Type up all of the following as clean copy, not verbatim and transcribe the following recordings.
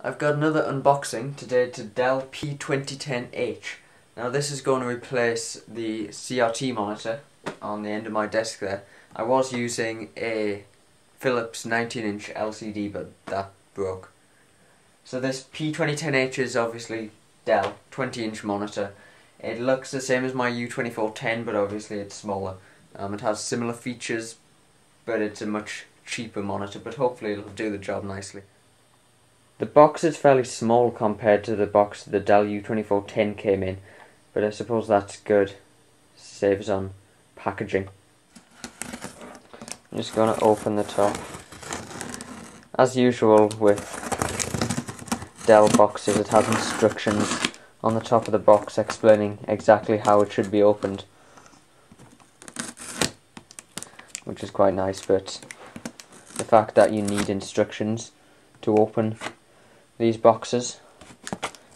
I've got another unboxing today to Dell P2010H. Now this is going to replace the CRT monitor on the end of my desk there. I was using a Philips 19-inch LCD, but that broke. So this P2010H is obviously Dell 20-inch monitor. It looks the same as my U2410, but obviously it's smaller. It has similar features, but it's a much cheaper monitor, but hopefully it'll do the job nicely. The box is fairly small compared to the box the Dell U2410 came in, but I suppose that's good. Saves on packaging. I'm just going to open the top. As usual with Dell boxes, it has instructions on the top of the box explaining exactly how it should be opened, which is quite nice, but the fact that you need instructions to open these boxes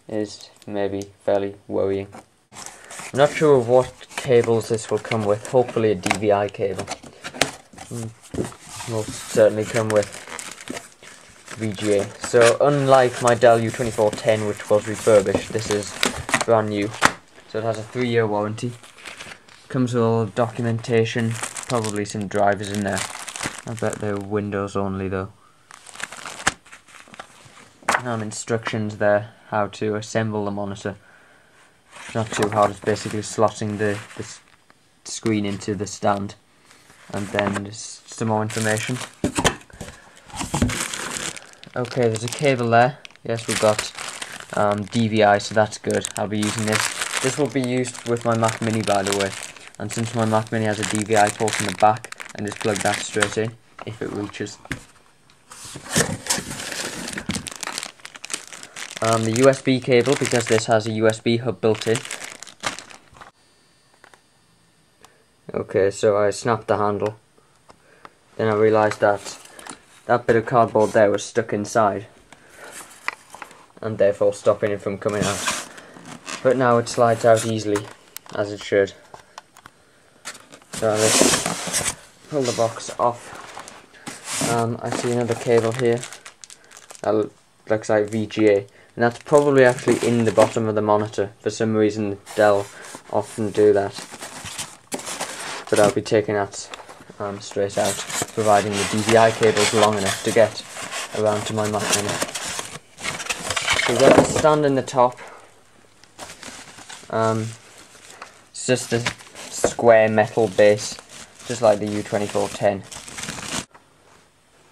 is maybe fairly worrying. I'm not sure of what cables this will come with. Hopefully a DVI cable. Will certainly come with VGA. So unlike my Dell U2410, which was refurbished, this is brand new. So it has a 3-year warranty. Comes with all the documentation, probably some drivers in there. I bet they're Windows only though. Instructions there how to assemble the monitor. It's not too hard, it's basically slotting the screen into the stand, and then there's some more information. Okay, there's a cable there. Yes, we've got DVI, so that's good. I'll be using this. This will be used with my Mac Mini, by the way, and since my Mac Mini has a DVI port in the back, I just plug that straight in if it reaches. The USB cable, because this has a USB hub built in. Okay, so I snapped the handle. Then I realised that that bit of cardboard there was stuck inside, and therefore stopping it from coming out. But now it slides out easily, as it should. So let's pull the box off. I see another cable here. That looks like VGA. And that's probably actually in the bottom of the monitor. For some reason Dell often do that. But I'll be taking that straight out, providing the DVI cable is long enough to get around to my Mac Mini. So we've got the stand in the top. It's just a square metal base, just like the U2410.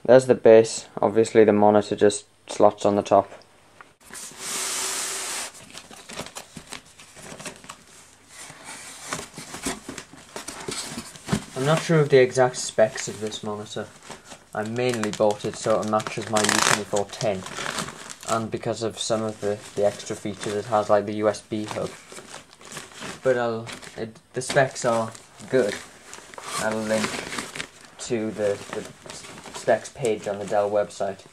There's the base. Obviously the monitor just slots on the top. I'm not sure of the exact specs of this monitor. I mainly bought it so it matches my U2410, and because of some of the extra features it has, like the USB hub. But the specs are good. I'll link to the specs page on the Dell website.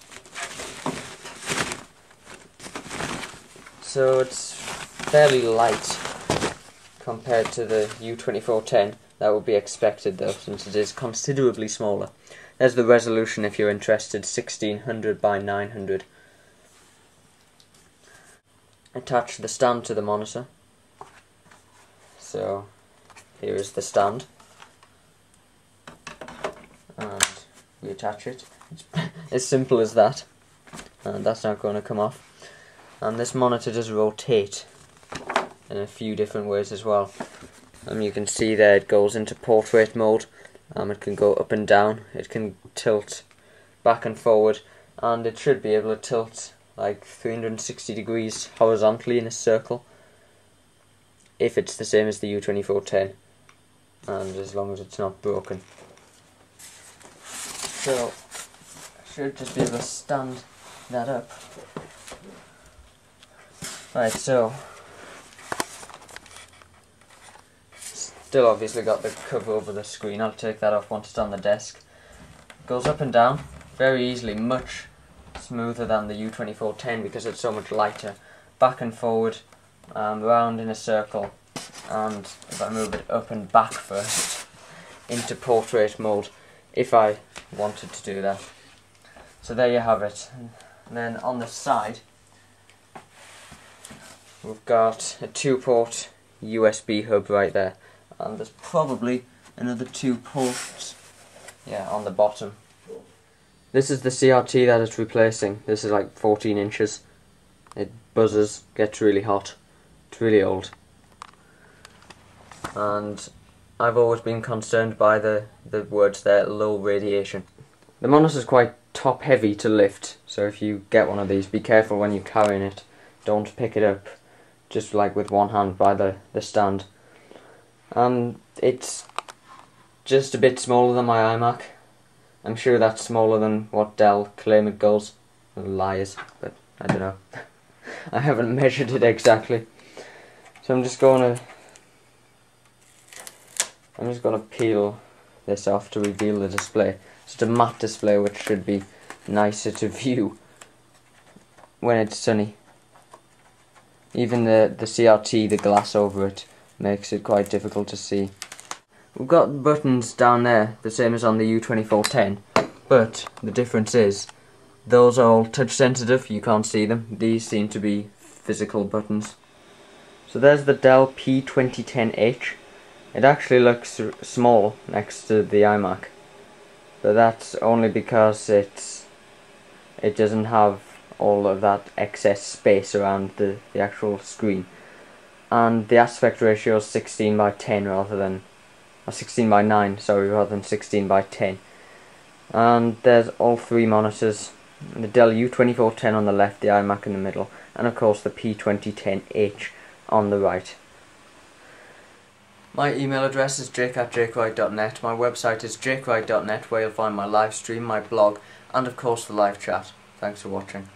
So it's fairly light compared to the U2410. That would be expected though, since it is considerably smaller. There's the resolution if you're interested, 1600 by 900. Attach the stand to the monitor. So here is the stand, and we attach it. It's as simple as that, and that's not going to come off. And this monitor does rotate in a few different ways as well. You can see there it goes into portrait mode. It can go up and down, it can tilt back and forward, and it should be able to tilt like 360 degrees horizontally in a circle, if it's the same as the U2410, and as long as it's not broken. So I should just be able to stand that up. Right, so still obviously got the cover over the screen. I'll take that off once it's on the desk. It goes up and down very easily, much smoother than the U2410 because it's so much lighter. Back and forward, round in a circle, and if I move it up and back first into portrait mode, if I wanted to do that. So there you have it. And then on the side we've got a 2-port USB hub right there, and there's probably another 2 ports, yeah, on the bottom. This is the CRT that it's replacing. This is like 14 inches. It buzzes, gets really hot. It's really old. And I've always been concerned by the words there, low radiation. The monitor is quite top heavy to lift, so if you get one of these, be careful when you're carrying it. Don't pick it up just like with one hand by the stand. And it's just a bit smaller than my iMac. I'm sure that's smaller than what Dell claim it goes. Liars, but I don't know. I haven't measured it exactly. So I'm just gonna peel this off to reveal the display. It's a matte display which should be nicer to view when it's sunny. Even the CRT, the glass over it, makes it quite difficult to see. We've got buttons down there, the same as on the U2410, but the difference is those are all touch sensitive, you can't see them. These seem to be physical buttons. So there's the Dell P2010H. It actually looks small next to the iMac, but that's only because it doesn't have all of that excess space around the actual screen. And the aspect ratio is 16:10 rather than 16:9, sorry, rather than 16:10. And there's all 3 monitors: the Dell U2410 on the left, the iMac in the middle, and of course the P2010H on the right. My email address is jake@jakewright.net. My website is jakewright.net, where you'll find my live stream, my blog, and of course the live chat. Thanks for watching.